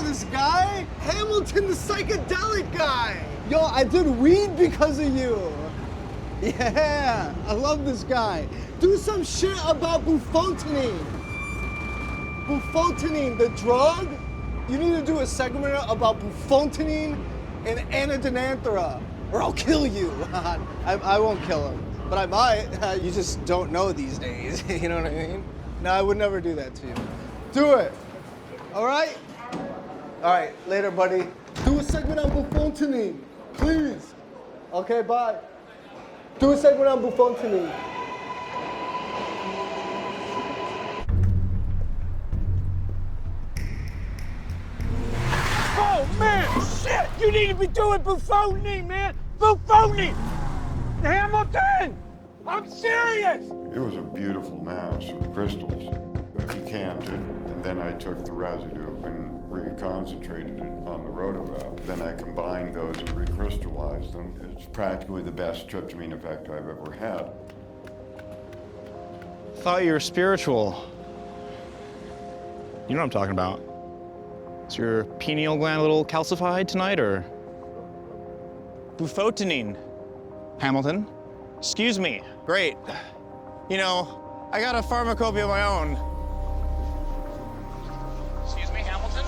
this guy. Hamilton, the psychedelic guy. Yo, I did weed because of you. Yeah, I love this guy. Do some shit about bufotenine. Bufotenine, the drug? You need to do a segment about bufotenine and anadenanthera, or I'll kill you. I won't kill him, but I might. You just don't know these days, you know what I mean? No, I would never do that to you. Do it, all right? All right, later, buddy. Do a segment on bufotenine, please. Okay, bye. Do a segment on bufotenine. Oh, man, shit! You need to be doing bufotenine, man! Bufotenine! Hamilton! I'm serious! It was a beautiful mass of crystals that decanted, and then I took the residue and reconcentrated it on the rotovap. Then I combined those and recrystallized them. It's practically the best tryptamine effect I've ever had. Thought you were spiritual. You know what I'm talking about. Is your pineal gland a little calcified tonight, or? Bufotenine. Hamilton. Excuse me. Great. You know, I got a pharmacopeia of my own. Excuse me, Hamilton?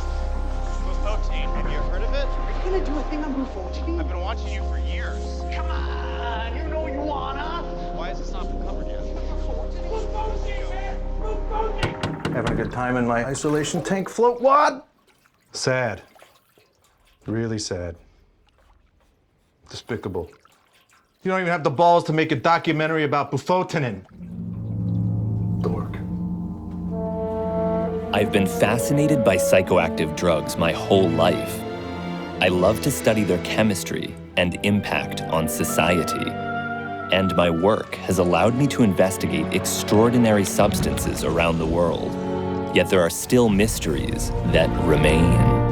Bufotenine. Have you heard of it? Are you gonna do a thing on bufotenine? I've been watching you for years. Come on, you know you wanna. Why has this not been covered yet? Bufotenine, man! Bufotenine! Having a good time in my isolation tank float wad? Sad. Really sad. Despicable. You don't even have the balls to make a documentary about bufotenine. Dork. I've been fascinated by psychoactive drugs my whole life. I love to study their chemistry and impact on society. And my work has allowed me to investigate extraordinary substances around the world. Yet there are still mysteries that remain.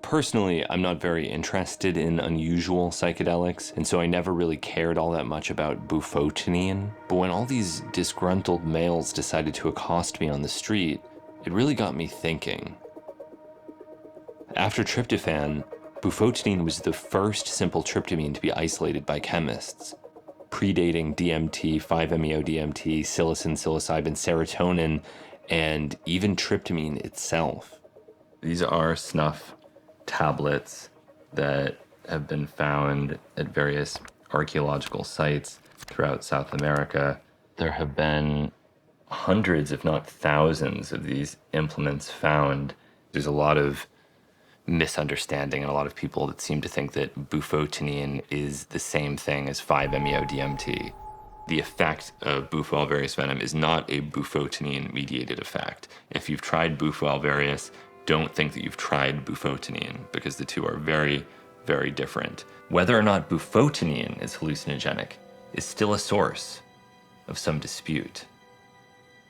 Personally, I'm not very interested in unusual psychedelics, and so I never really cared all that much about bufotenine. But when all these disgruntled males decided to accost me on the street, it really got me thinking. After tryptophan, bufotenine was the first simple tryptamine to be isolated by chemists, predating DMT, 5-MeO-DMT, psilocin, psilocybin, serotonin, and even tryptamine itself. These are snuff tablets that have been found at various archaeological sites throughout South America. There have been hundreds, if not thousands, of these implements found. There's a lot of misunderstanding and a lot of people that seem to think that bufotenine is the same thing as 5-MeO-DMT. The effect of Bufo alvarius venom is not a bufotenine-mediated effect. If you've tried Bufo alvarius, don't think that you've tried bufotenine, because the two are very, very different. Whether or not bufotenine is hallucinogenic is still a source of some dispute.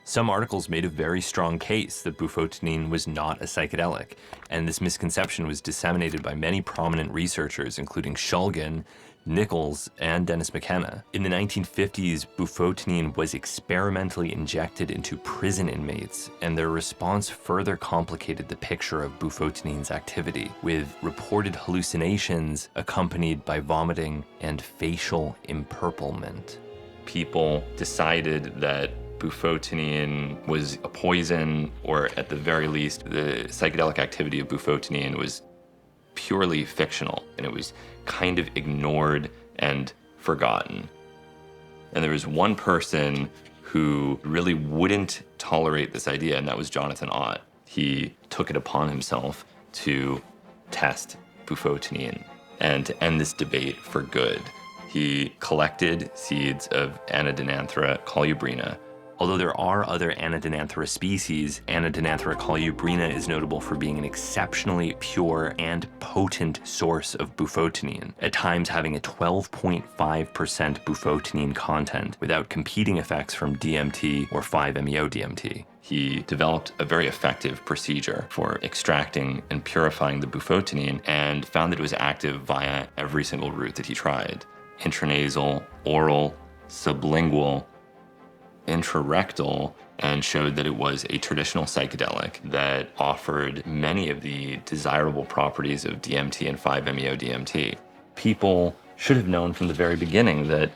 Some articles made a very strong case that bufotenine was not a psychedelic, and this misconception was disseminated by many prominent researchers, including Shulgin, Nichols, and Dennis McKenna. In the 1950s, bufotenine was experimentally injected into prison inmates, and their response further complicated the picture of bufotenine's activity, with reported hallucinations accompanied by vomiting and facial empurplement. People decided that bufotenine was a poison, or at the very least, the psychedelic activity of bufotenine was purely fictional, and it was kind of ignored and forgotten. And there was one person who really wouldn't tolerate this idea, and that was Jonathan Ott. He took it upon himself to test bufotenine and to end this debate for good. He collected seeds of anadenanthera colubrina, Although there are other Anadenanthera species, Anadenanthera colubrina is notable for being an exceptionally pure and potent source of bufotenine, at times having a 12.5% bufotenine content without competing effects from DMT or 5-MeO-DMT. He developed a very effective procedure for extracting and purifying the bufotenine and found that it was active via every single route that he tried: intranasal, oral, sublingual, intrarectal, and showed that it was a traditional psychedelic that offered many of the desirable properties of DMT and 5-MeO-DMT. People should have known from the very beginning that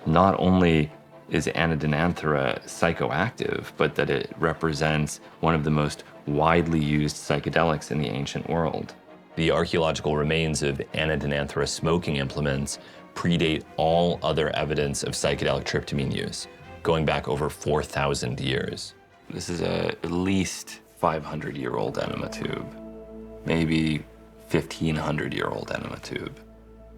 not only is Anadenanthera psychoactive, but that it represents one of the most widely used psychedelics in the ancient world. The archaeological remains of Anadenanthera smoking implements predate all other evidence of psychedelic tryptamine use, going back over 4,000 years. This is at least 500-year-old enema tube, maybe 1,500-year-old enema tube.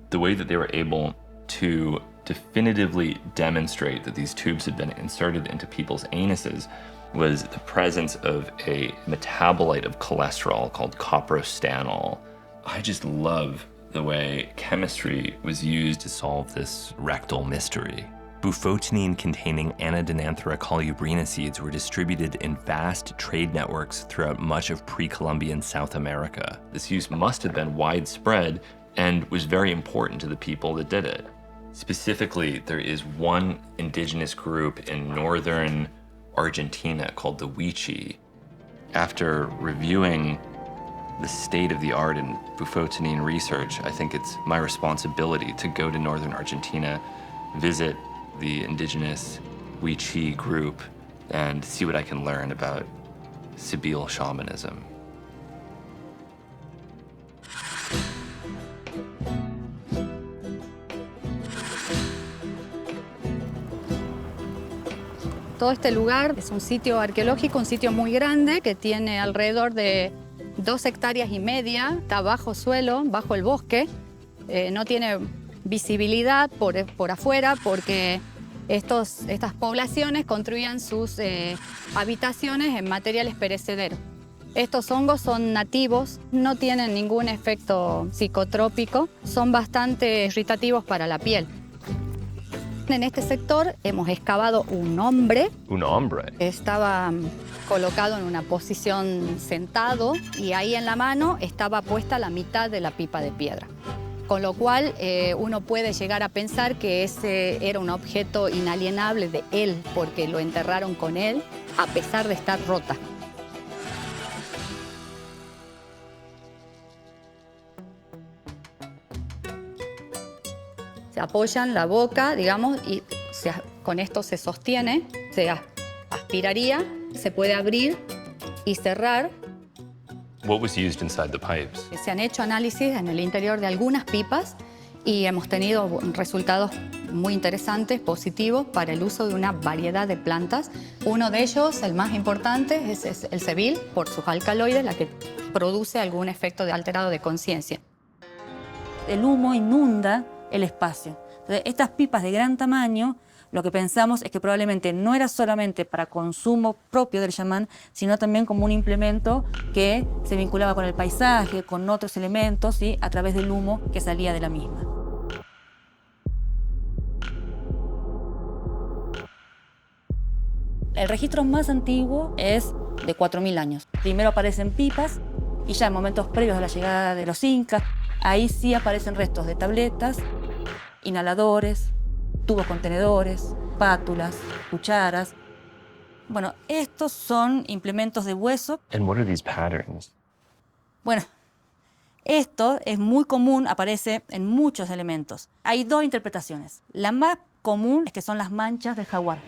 The way that they were able to definitively demonstrate that these tubes had been inserted into people's anuses was the presence of a metabolite of cholesterol called coprostanol. I just love the way chemistry was used to solve this rectal mystery. Bufotenine-containing Anadenanthera colubrina seeds were distributed in vast trade networks throughout much of pre-Columbian South America. This use must have been widespread and was very important to the people that did it. Specifically, there is one indigenous group in northern Argentina called the Huichi. After reviewing the state of the art in bufotenine research, I think it's my responsibility to go to northern Argentina, visit the indigenous Huichi group, and see what I can learn about Sibyl shamanism. Todo este lugar es un sitio arqueológico, un sitio muy grande que tiene alrededor de 2,5 hectáreas. Está bajo suelo, bajo el bosque. No tiene visibilidad por afuera porque estas poblaciones construían sus habitaciones en materiales perecederos. Estos hongos son nativos, no tienen ningún efecto psicotrópico, son bastante irritativos para la piel. En este sector hemos excavado un hombre. Un hombre. Estaba colocado en una posición sentado y ahí en la mano estaba puesta la mitad de la pipa de piedra. Con lo cual uno puede llegar a pensar que ese era un objeto inalienable de él porque lo enterraron con él a pesar de estar rota. Se apoyan la boca, digamos, y con esto se sostiene, se aspiraría, se puede abrir y cerrar. What was used inside the pipes? Se han hecho análisis en el interior de algunas pipas y hemos tenido resultados muy interesantes, positivos, para el uso de una variedad de plantas. Uno de ellos, el más importante, es el sebil, por sus alcaloides, la que produce algún efecto alterado de conciencia. El humo inunda el espacio. Entonces, estas pipas de gran tamaño, lo que pensamos es que probablemente no era solamente para consumo propio del chamán, sino también como un implemento que se vinculaba con el paisaje, con otros elementos, ¿sí?, a través del humo que salía de la misma. El registro más antiguo es de 4.000 años. Primero aparecen pipas y ya en momentos previos a la llegada de los incas, ahí sí aparecen restos de tabletas, inhaladores, tubos contenedores, pátulas, cucharas. Bueno, estos son implementos de hueso. And what are these patterns? Bueno, esto es muy común, aparece en muchos elementos. Hay dos interpretaciones. La más común es que son las manchas del jaguar.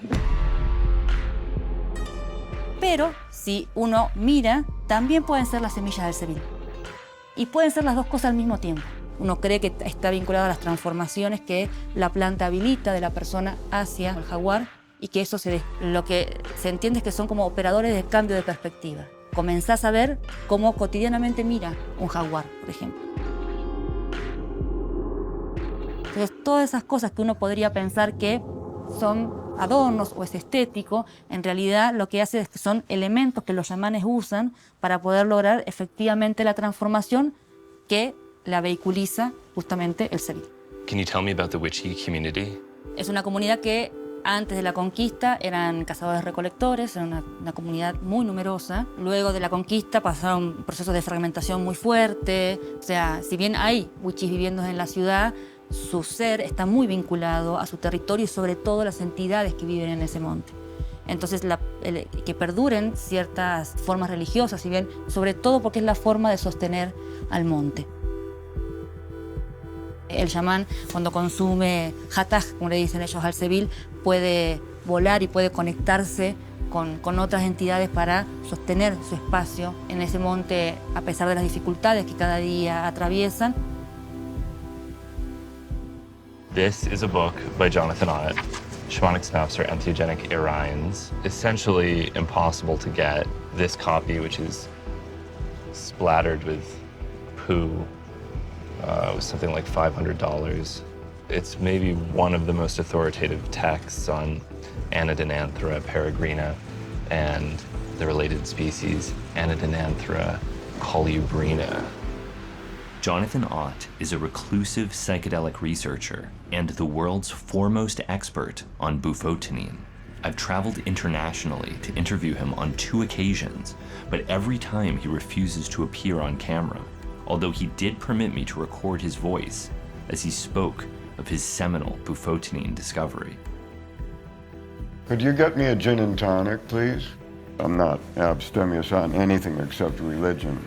Pero si uno mira, también pueden ser las semillas del sebil. Y pueden ser las dos cosas al mismo tiempo. Uno cree que está vinculado a las transformaciones que la planta habilita de la persona hacia el jaguar y que eso lo que se entiende es que son como operadores de cambio de perspectiva. Comenzás a ver cómo cotidianamente mira un jaguar, por ejemplo. Entonces, todas esas cosas que uno podría pensar que son adornos o es estético, en realidad lo que hace es que son elementos que los chamanes usan para poder lograr efectivamente la transformación que la vehiculiza justamente el sevil. Can you tell me about the Wichí community? Es una comunidad que antes de la conquista eran cazadores-recolectores, era una comunidad muy numerosa. Luego de la conquista pasaron un proceso de fragmentación muy fuerte. O sea, si bien hay wichís viviendo en la ciudad, su ser está muy vinculado a su territorio y sobre todo a las entidades que viven en ese monte. Entonces, que perduren ciertas formas religiosas, si bien, sobre todo porque es la forma de sostener al monte. El chamán, cuando consume Hataj, como le dicen ellos al sevil, puede volar y puede conectarse con otras entidades para sostener su espacio en ese monte a pesar de las dificultades que cada día atraviesan. This is a book by Jonathan Ott. Shamanic snaps are entheogenic Irians. Essentially impossible to get. This copy, which is splattered with poo, was something like $500. It's maybe one of the most authoritative texts on Anadenanthera peregrina and the related species Anadenanthera colubrina. Jonathan Ott is a reclusive psychedelic researcher and the world's foremost expert on bufotenine. I've traveled internationally to interview him on 2 occasions, but every time he refuses to appear on camera, although he did permit me to record his voice as he spoke of his seminal bufotenine discovery. Could you get me a gin and tonic, please? I'm not abstemious on anything except religion.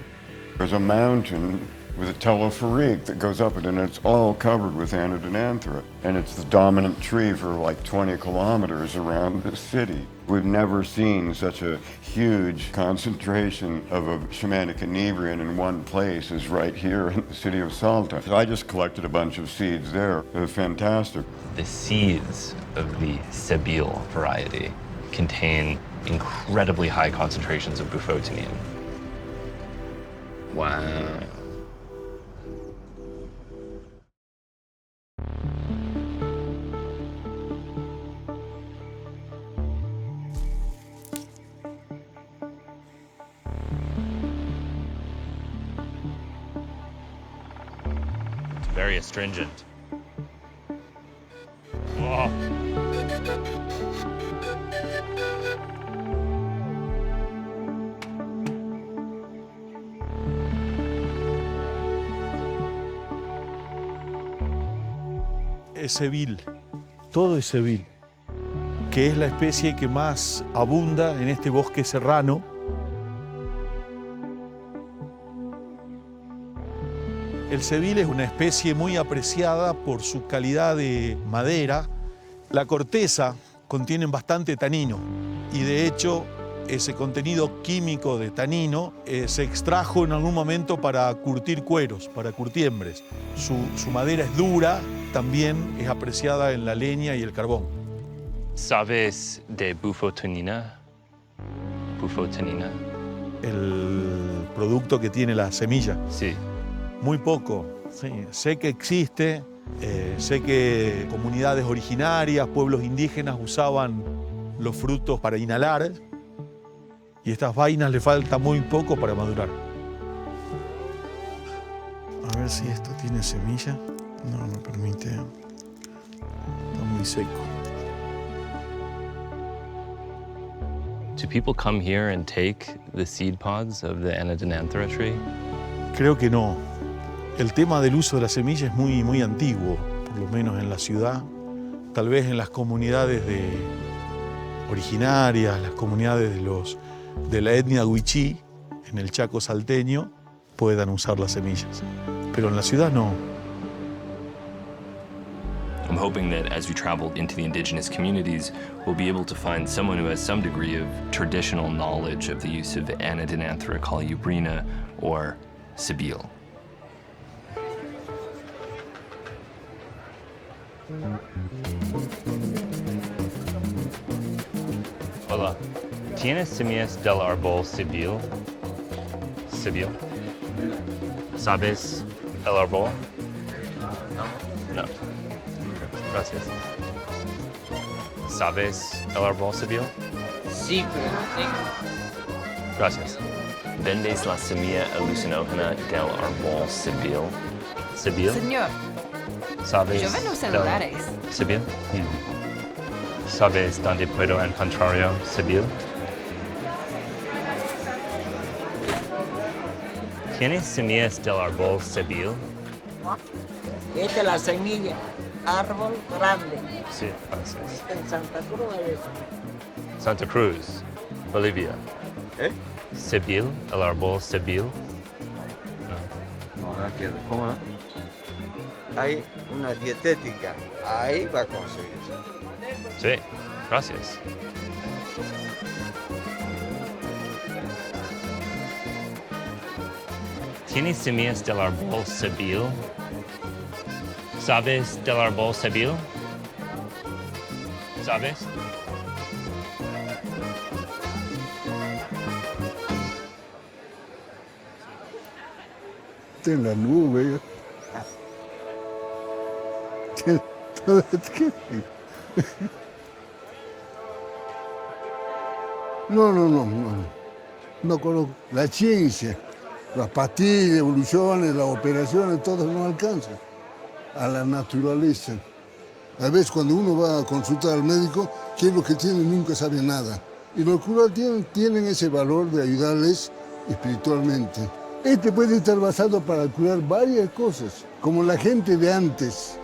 There's a mountain with a telophorique that goes up it, and it's all covered with Anadenanthera. And it's the dominant tree for like 20 kilometers around the city. We've never seen such a huge concentration of a shamanic inebrian in one place as right here in the city of Salta. I just collected a bunch of seeds there. They're fantastic. The seeds of the Sebile variety contain incredibly high concentrations of bufotenine. Wow. Very astringent. Oh. Es sevil, todo es sevil, que es la especie que más abunda en este bosque serrano. El sevil es una especie muy apreciada por su calidad de madera. La corteza contiene bastante tanino y de hecho ese contenido químico de tanino se extrajo en algún momento para curtir cueros, para curtiembres. Su madera es dura, también es apreciada en la leña y el carbón. ¿Sabes de bufotenina? Bufotenina. El producto que tiene la semilla. Sí. Muy poco, sí. Sé que existe, sé que comunidades originarias, pueblos indígenas usaban los frutos para inhalar y estas vainas le falta muy poco para madurar. A ver si esto tiene semilla. No, no permite. Está muy seco. Do people come here and take the seed pods of the Anadenanthera tree? Creo que no. El tema del uso de la semilla es muy antiguo, por lo menos en la ciudad. Tal vez en las comunidades originarias, las comunidades de la etnia wichí, en el Chaco salteño, puedan usar las semillas. Pero en la ciudad no. I'm hoping that as we travel into the indigenous communities, we'll be able to find someone who has some degree of traditional knowledge of the use of Anadenanthera colubrina or Sebile. Hola. ¿Tienes semillas del árbol Sebile? Sebile? ¿Sabes el árbol? No. Gracias. ¿Sabes el árbol Seville? Sí, pero Gracias. ¿Vendes la semilla alucinógena del árbol Seville? ¿Seville? Señor, ¿Sabes? yo vendo del- celulares. ¿Seville? ¿Sabes dónde puedo encontrarlo? ¿Seville? ¿Tienes semillas del árbol Seville? esta es la semilla, árbol grande, Sí, gracias. en Santa Cruz. Santa Cruz, Bolivia. Seville, el árbol Seville. No, no quiero. ¿Cómo no? Hay una dietética. Ahí va a conseguir. Sí, gracias. ¿Tienes semillas del árbol Seville? ¿Sabes del árbol Seville? ¿Sabes? En la nube. No. No conozco. La ciencia, las pastillas, evoluciones, las operaciones, todo no alcanza a la naturaleza. A veces cuando uno va a consultar al médico, qué es lo que tiene, nunca sabe nada. Y los curas tienen ese valor de ayudarles espiritualmente. Este puede estar basado para curar varias cosas, como la gente de antes.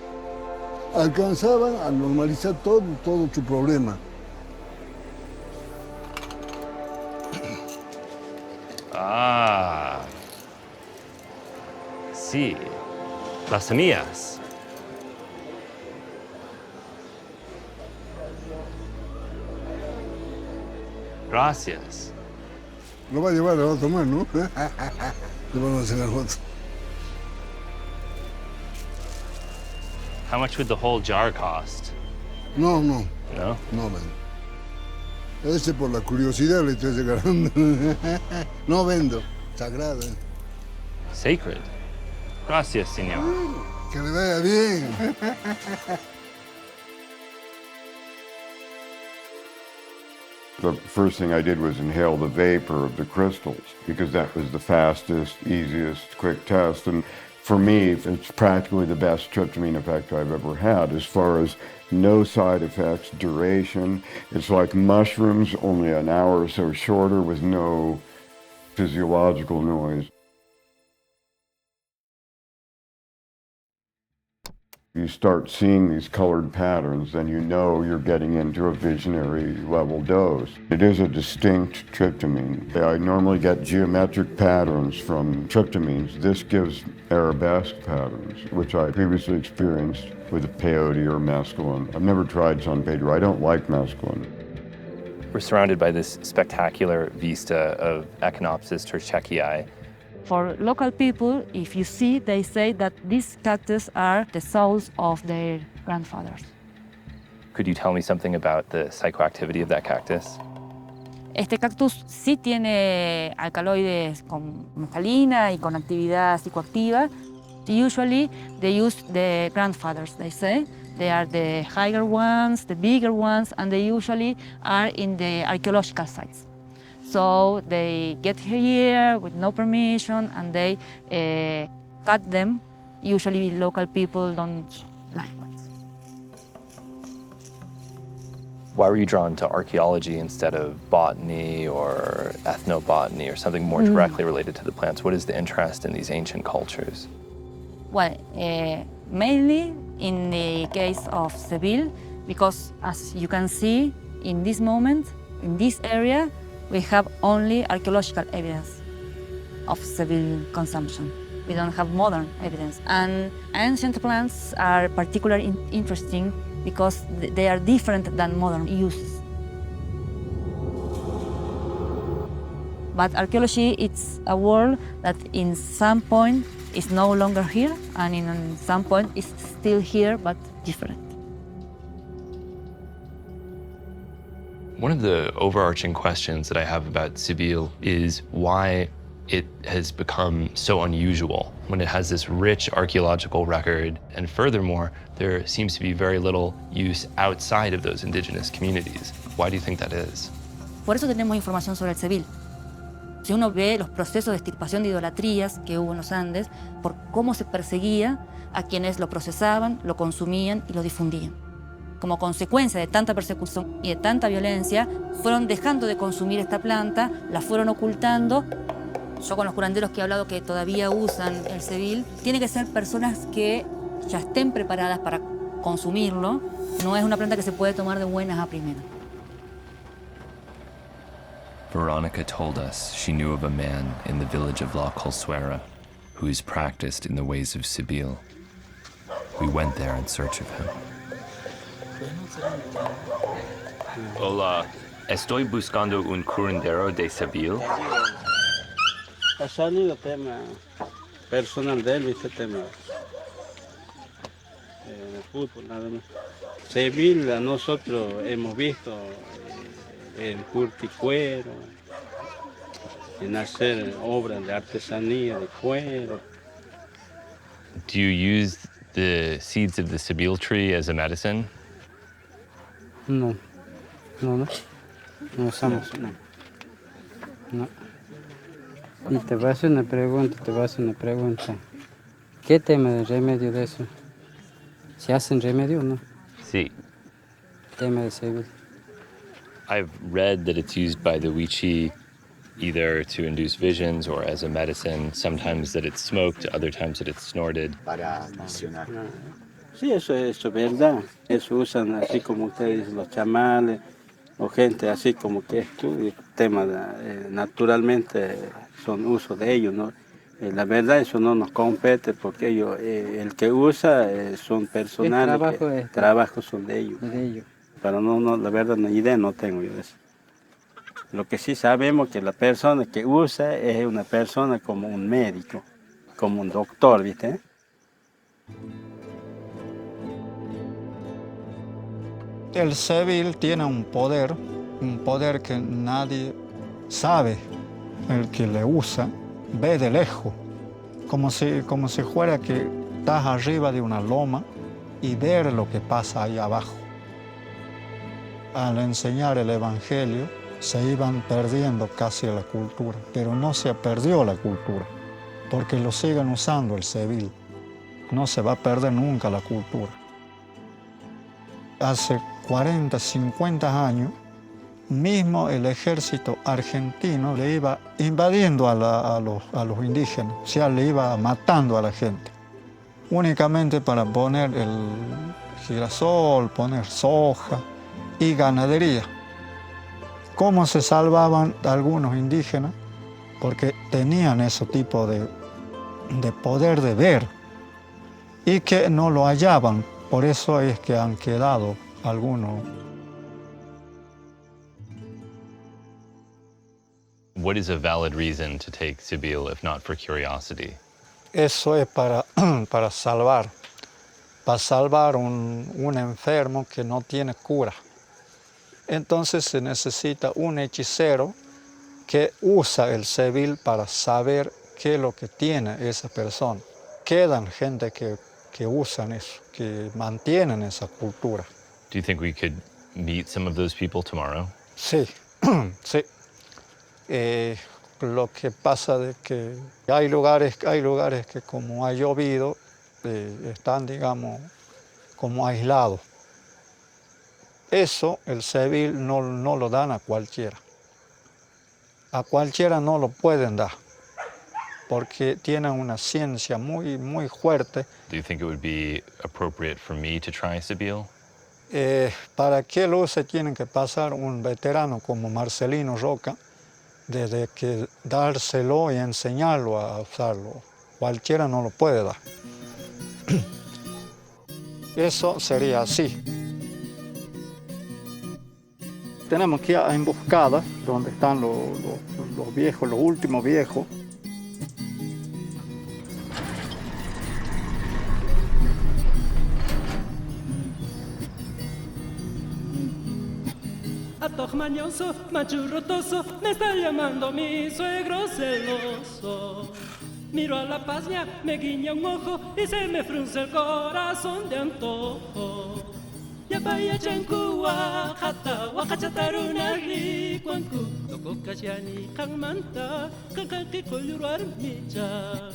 Alcanzaban a normalizar todo su problema. Ah. Sí. Las semillas. Gracias. Lo va a llevar, lo va a tomar, ¿no? Le vamos a hacer la foto. How much would the whole jar cost? No, No? vendo. Ese por la curiosidad le estoy regalando. No vendo. Sagrado. Sacred. Gracias, señor. Que le vaya bien. The first thing I did was inhale the vapor of the crystals because that was the fastest, easiest, quick test. And for me, it's practically the best tryptamine effect I've ever had as far as no side effects, duration. It's like mushrooms, only an hour or so shorter with no physiological noise. You start seeing these colored patterns, then you know you're getting into a visionary level dose. It is a distinct tryptamine. I normally get geometric patterns from tryptamines. This gives arabesque patterns, which I previously experienced with peyote or mescaline. I've never tried San Pedro. I don't like mescaline. We're surrounded by this spectacular vista of Echinopsis terschekii. For local people, if you see, they say that these cactus are the souls of their grandfathers. Could you tell me something about the psychoactivity of that cactus? Este cactus sí tiene alcaloides con mescalina y con actividad psicoactiva. Usually, they use the grandfathers, they say. They are the higher ones, the bigger ones, and they usually are in the archaeological sites. So they get here with no permission and they cut them. Usually local people don't like it. Why were you drawn to archaeology instead of botany or ethnobotany or something more directly related to the plants? What is the interest in these ancient cultures? Well, mainly in the case of Seville, because as you can see in this moment, in this area, we have only archaeological evidence of Seville consumption. We don't have modern evidence. And ancient plants are particularly interesting because they are different than modern uses. But archaeology, it's a world that in some point is no longer here, and in some point is still here, but different. One of the overarching questions that I have about Seville is why it has become so unusual, when it has this rich archaeological record, and furthermore, there seems to be very little use outside of those indigenous communities. Why do you think that is? Por eso tenemos información sobre el Seville. Si uno ve los procesos de extirpación de idolatrías que hubo en los Andes, por cómo se perseguía a quienes lo procesaban, lo consumían y lo difundían. Como consecuencia de tanta persecución y de tanta violencia, fueron dejando de consumir esta planta, la fueron ocultando. Yo con los curanderos que he hablado que todavía usan el Seville, tiene que ser personas que ya estén preparadas para consumirlo. No es una planta que se puede tomar de buenas a primeras. Veronica told us she knew of a man in the village of La Colsuera who is practiced in the ways of Seville. We went there in search of him. Hola, estoy buscando un curandero de Seville. Ha salido tema personal de él, este tema de fútbol, nada más. Seville, nosotros hemos visto en curticuero, en hacer obras de artesanía, de cuero. Do you use the seeds of the Seville tree as a medicine? No, no usamos, no. Y te voy a hacer una pregunta, ¿Qué tema de remedio de eso? ¿Se hacen remedio o no? Sí. Tema de Seville. I've read that it's used by the Wichi either to induce visions or as a medicine, sometimes that it's smoked, other times that it's snorted. Para nacional. Sí, eso es verdad. Eso usan así como ustedes dicen, los chamales o gente así como que estudia temas naturalmente son uso de ellos, ¿no? La verdad eso no nos compete porque ellos, el que usa son personales, trabajos son de ellos. Pero no, la verdad ni idea no tengo yo de eso. Lo que sí sabemos que la persona que usa es una persona como un médico, como un doctor, ¿viste? El Seville tiene un poder que nadie sabe. El que le usa ve de lejos, como si fuera que estás arriba de una loma y ver lo que pasa ahí abajo. Al enseñar el Evangelio se iban perdiendo casi la cultura, pero no se perdió la cultura, porque lo siguen usando el Seville. No se va a perder nunca la cultura. Hace 40, 50 años, mismo el ejército argentino le iba invadiendo a los indígenas, o sea, le iba matando a la gente, únicamente para poner el girasol, poner soja y ganadería. ¿Cómo se salvaban algunos indígenas? Porque tenían ese tipo de poder de ver y que no lo hallaban, por eso es que han quedado algunos. What is a valid reason to take Seville if not for curiosity? Eso es para salvar un enfermo que no tiene cura. Entonces se necesita un hechicero que usa el Seville para saber qué es lo que tiene esa persona. Quedan gente que usan eso, que mantienen esa cultura. Do you think we could meet some of those people tomorrow? Sí, sí. Lo que pasa es que hay lugares que como ha llovido, están, digamos, como aislados. Eso el Seville no lo dan a cualquiera. A cualquiera no lo pueden dar, porque tienen una ciencia muy, muy fuerte. Do you think it would be appropriate for me to try Seville? Para que lo use tienen que pasar un veterano como Marcelino Roca, desde que dárselo y enseñarlo a usarlo. Cualquiera no lo puede dar. Eso sería así. Tenemos que ir a emboscadas, donde están los viejos, los últimos viejos. Atok mañoso, machurrotoso, me está llamando mi suegro celos. hermoso. Miro a la pasña, me guiña un ojo y se me frunce el corazón de antojo. Ya vaya chankua, hata wakachataruna rikuanku, toko kasiani kang manta, kang kaki koyuar micha.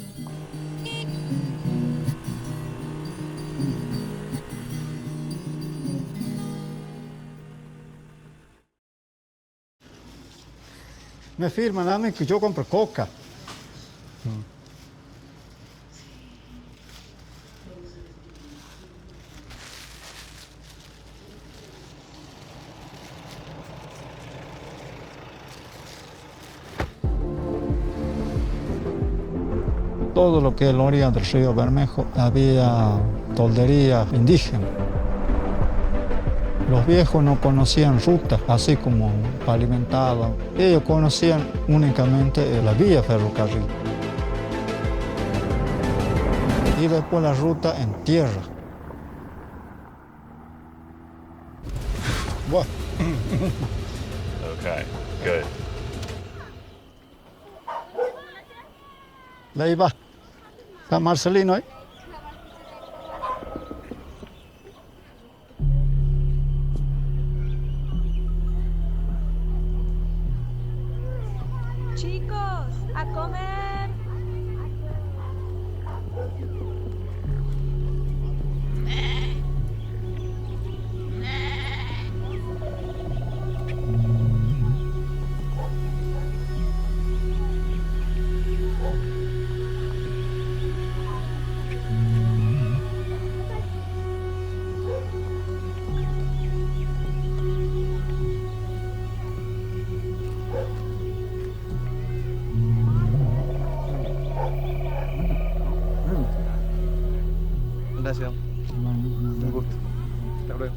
Me firman a mí que yo compro coca. Todo lo que es la orilla del río Bermejo había toldería indígena. Los viejos no conocían rutas, así como pavimentadas. Ellos conocían únicamente la vía ferrocarril. Y después la ruta en tierra. Bueno. Okay, good. Ahí va. Está Marcelino ahí. Chicos, a comer. Gracias. Un gusto. Hasta luego.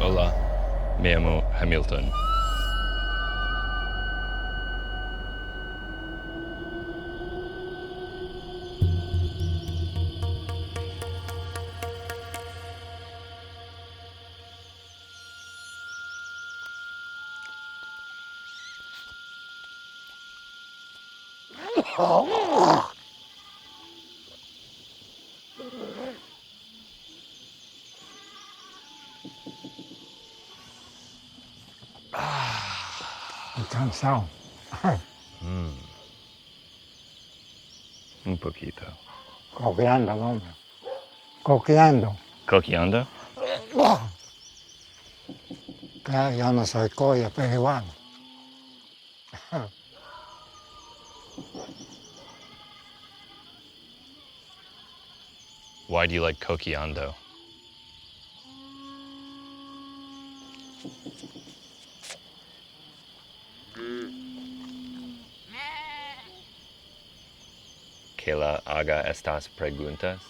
Hola, me llamo Hamilton. Cansado. Un poquito. Coqueando, hombre. Coqueando. ¿Coqueando? Yo no soy coya, pero igual. Why do you like coqueando? Que la haga estas preguntas?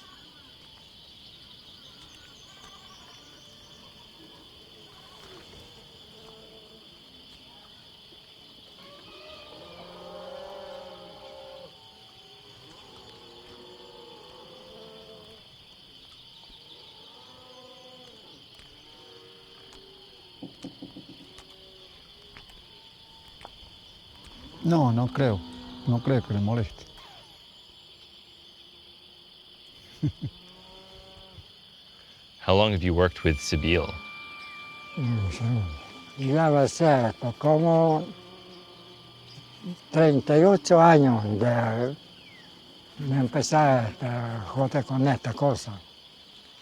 No, no creo. No creo que le moleste. How long have you worked with Sibyl? Ya va a ser como 38 años de empezar a joder con esta cosa.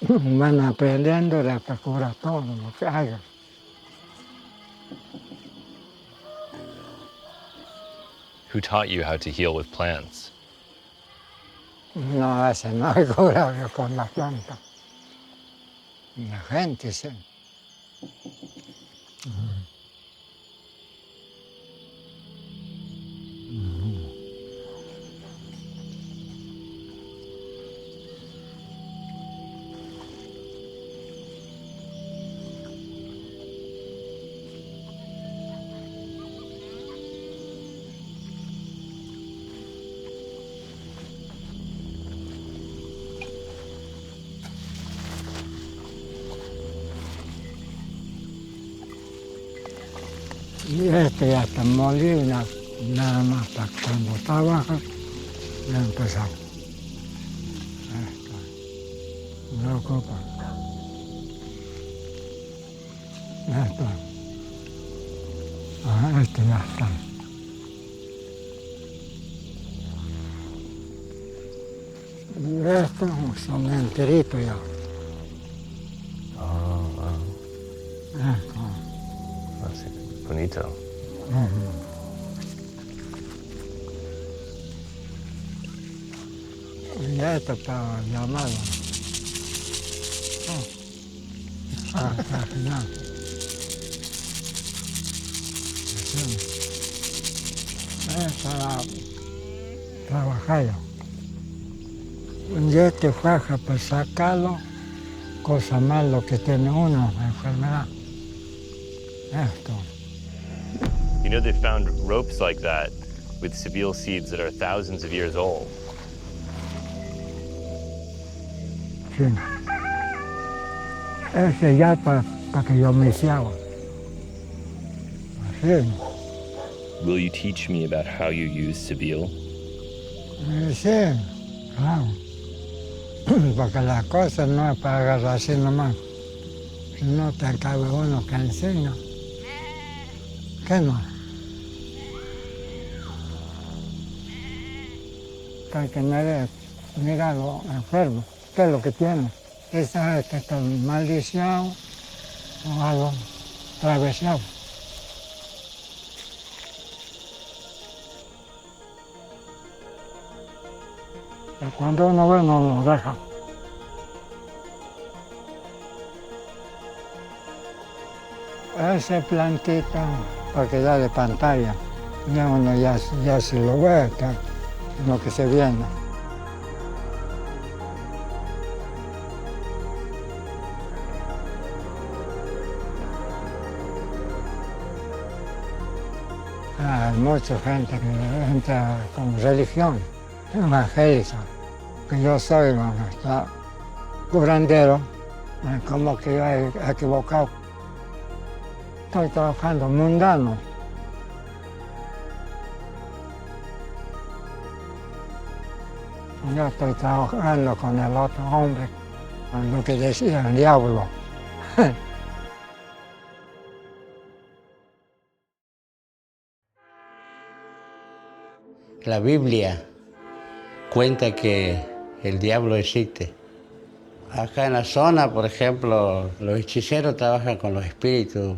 Van aprendiendo de procurar todo lo que haga. Who taught you how to heal with plants? No, ese no hay cura con la planta. La gente sí. Y este ya está molido, nada más para cuando trabaja, ya empezamos. No ocupa. Esto. Este ya está. Y esto son enteritos ya. Esto. Así, bonito. Y esto para llamarlo. Hasta el final. Para trabajar. Y este faja para sacarlo, cosa malo que tiene uno, enfermedad. Esto. You know, they found ropes like that with Seville seeds that are thousands of years old. Sí. Ese ya para que yo me hiciera. Así. Will you teach me about how you use Seville? Sí, claro. Porque la cosa no es para agarrar así nomás. Si no te acaba uno que enseña. ¿Qué no? Hay que mirar lo enfermo. ¿Qué es lo que tiene? Esa es que está maldición o algo atravesado. Y cuando uno ve, no lo deja. Esa plantita para que da de pantalla. Ya uno ya se lo ve, lo que se viene. Hay mucha gente que entra con religión evangélica, que yo soy curandero, como que yo he equivocado. Estoy trabajando mundano. Yo estoy trabajando con el otro hombre, con lo que decía el diablo. La Biblia cuenta que el diablo existe. Acá en la zona, por ejemplo, los hechiceros trabajan con los espíritus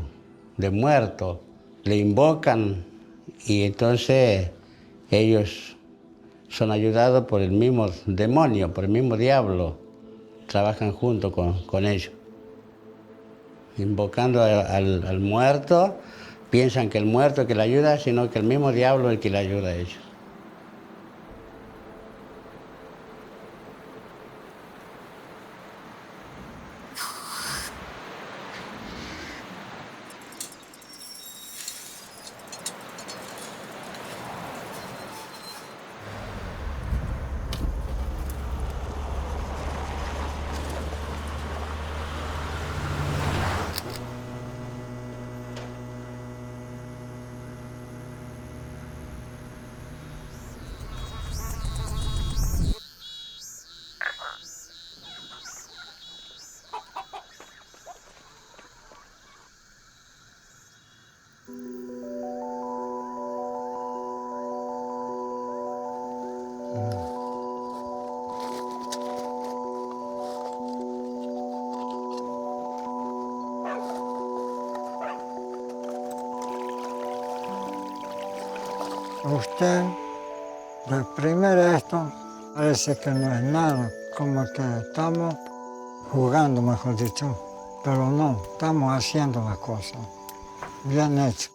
de muertos, le invocan y entonces ellos son ayudados por el mismo demonio, por el mismo diablo. Trabajan junto con ellos. Invocando al muerto, piensan que el muerto es el que le ayuda, sino que el mismo diablo es el que le ayuda a ellos. Usted, de primero esto, parece que no es nada, como que estamos jugando, mejor dicho, pero no, estamos haciendo las cosas, bien hecho.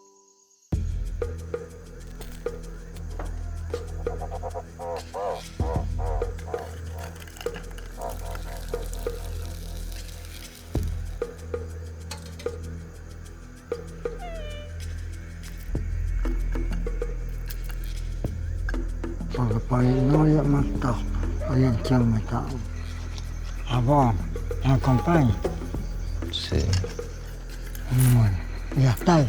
Porque no yo me está, hoy en día me está. ¿A vos me acompañas? Sí. Bueno, ya está.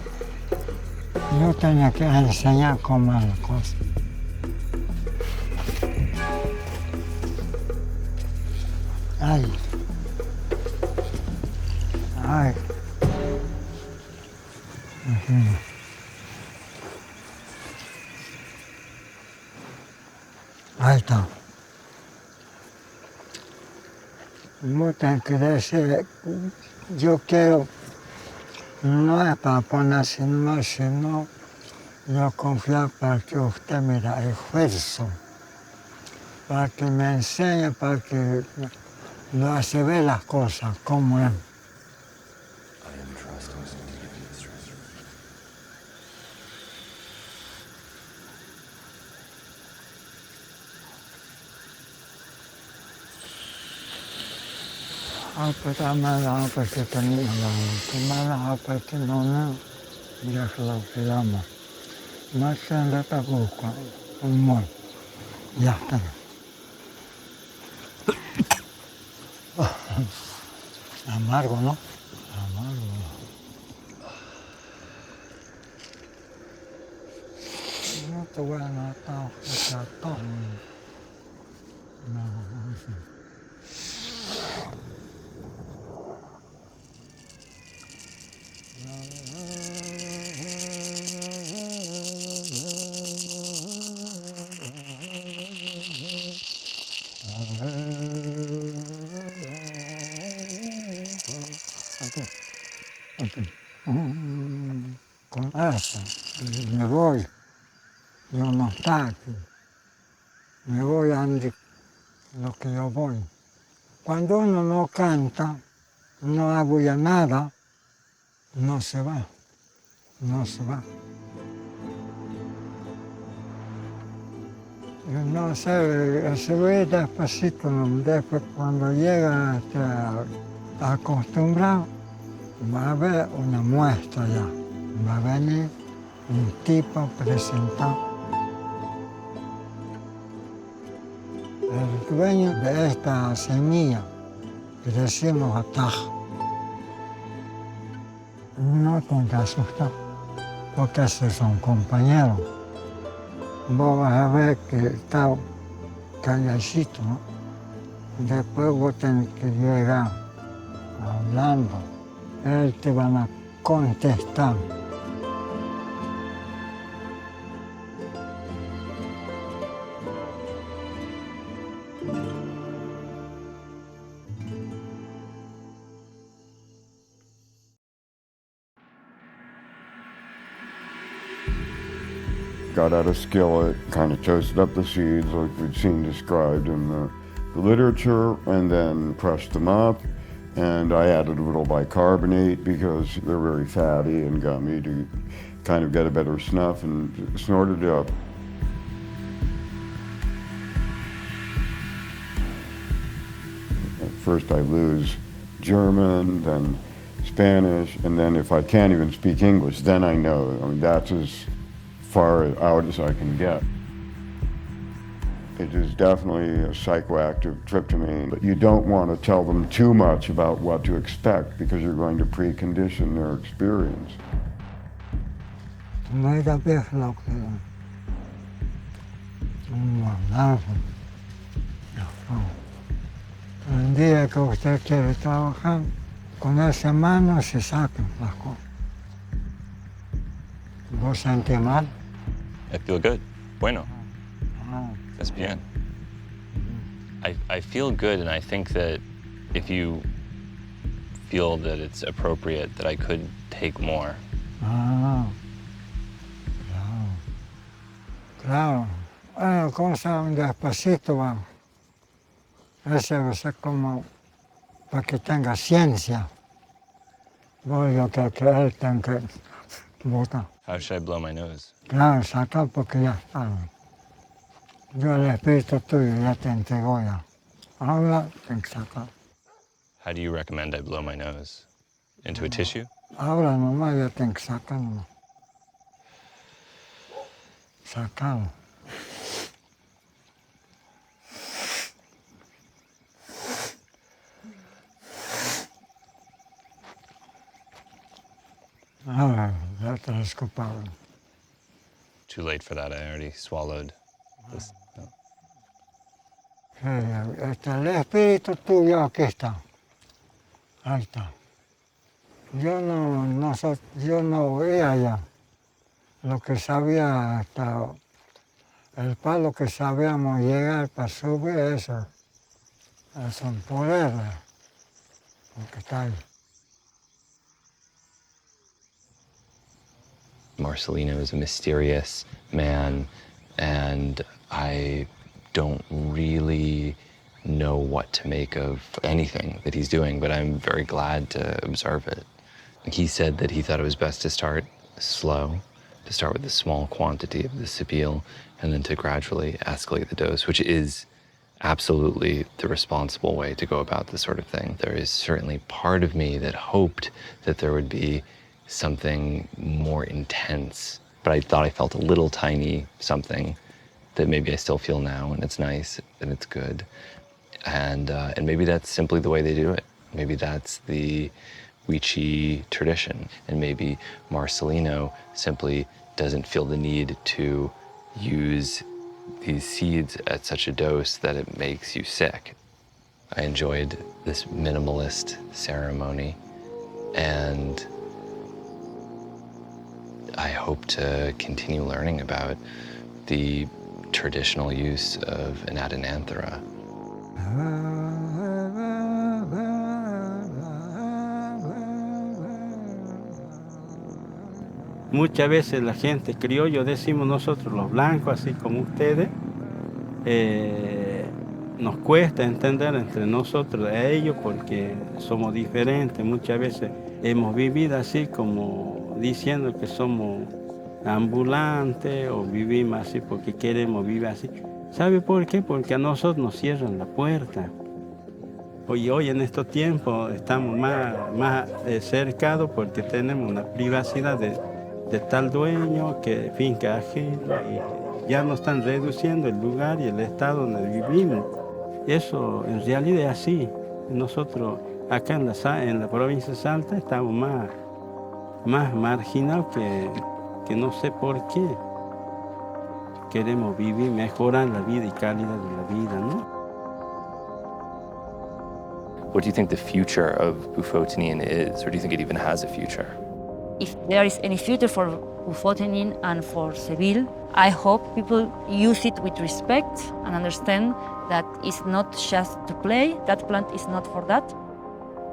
Yo tenía que enseñar cómo es la cosa. Ay. Ay. Ujú. Ahí está. Vos tenés que decir, yo quiero, no es para ponerse más, sino yo confío para que usted me da esfuerzo, para que me enseñe, para que lo hace ver las cosas como es. Apretame perché tenía la perché non è la filama. Ma se è andata qua, un mo'. Ya está. Amargo, ¿no? Amargo. No te voy a matar, no. Con eso me voy, yo no estoy aquí, me voy a lo que yo voy. Cuando uno no canta, no hago ya nada, no se va, no se va. No sé, se ve despacito, después cuando llega a acostumbrar, va a haber una muestra ya, va a venir un tipo presentado. El dueño de esta semilla, que decimos Hataj, no te que asustar, porque esos son compañeros. Vos vas a ver que está calladito, ¿no? Después vos tenés que llegar hablando. Él te van a contestar. Got out a skillet, kind of toasted up the seeds like we'd seen described in the literature, and then crushed them up. And I added a little bicarbonate because they're very fatty and got me to kind of get a better snuff and snorted it up. At first I lose German, then Spanish, and then if I can't even speak English, then I know. I mean, that's as far out as I can get. It is definitely a psychoactive tryptamine, but you don't want to tell them too much about what to expect because you're going to precondition their experience. No era ver lo que guardaba. El día que usted quiere trabajar, con esa mano se sacan las cosas. ¿Vos sentís mal? I feel good. Bueno. That's bien. I feel good, and I think that if you feel that it's appropriate, that I could take more. Ah, claro. Claro. Cosa despacito va. Ese va a ser como para que tenga ciencia. Voy yo creo que él tenga que botar. How should I blow my nose? Claro, sacar porque ya está. Yo el espíritu tuyo ya te entregó ya. Ahora tengo que sacar. How do you recommend I blow my nose? Into a tissue? Ahora nomás ya tengo que sacar nomás. Sacarlo. Ahora ya te lo escupado. too late for that. I already swallowed this. No. El espíritu tuyo aquí está. Ahí está. Yo no veía ya lo que sabía hasta el palo que sabíamos llegar para subir eso. Es un poder lo que está ahí. Marcelino is a mysterious man, and I don't really know what to make of anything that he's doing, but I'm very glad to observe it. He said that he thought it was best to start slow, to start with a small quantity of the Sibyl, and then to gradually escalate the dose, which is absolutely the responsible way to go about this sort of thing. There is certainly part of me that hoped that there would be something more intense, but I thought I felt a little tiny something that maybe I still feel now, and it's nice and it's good. And maybe that's simply the way they do it. Maybe that's the Wichi tradition, and maybe Marcelino simply doesn't feel the need to use these seeds at such a dose that it makes you sick. I enjoyed this minimalist ceremony, and I hope to continue learning about the traditional use of an adenanthera. Muchas veces la gente criollo, decimos nosotros los blancos, así como ustedes, nos cuesta entender entre nosotros a ellos porque somos diferentes. Muchas veces hemos vivido así como diciendo que somos ambulantes o vivimos así porque queremos vivir así. ¿Sabe por qué? Porque a nosotros nos cierran la puerta. Hoy en estos tiempos estamos más cercados porque tenemos una privacidad de tal dueño que finca ajena y ya nos están reduciendo el lugar y el estado donde vivimos. Eso en realidad es así. Nosotros acá en la provincia de Salta estamos más marginados que no sé por qué. Queremos vivir, mejorar la vida y calidad de la vida, ¿no? What do you think the future of Bufotenine is, or do you think it even has a future? If there is any future for Bufotenine and for Seville, I hope people use it with respect and understand that it's not just to play, that plant is not for that.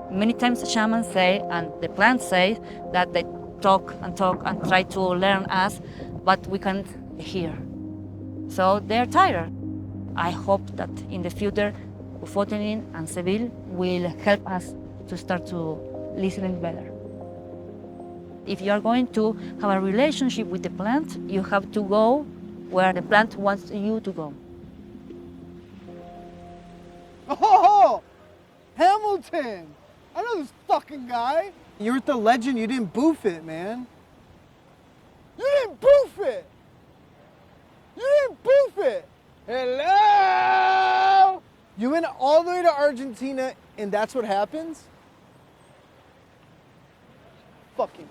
Many times the shamans say, and the plants say, that they talk and try to learn us, but we can't hear. So they're tired. I hope that in the future, Bufotenine and Seville will help us to start to listen better. If you are going to have a relationship with the plant, you have to go where the plant wants you to go. Oh, Hamilton! I know this fucking guy. You were the legend, you didn't boof it, man. You didn't boof it! You didn't boof it! Hello! You went all the way to Argentina and that's what happens? Fucking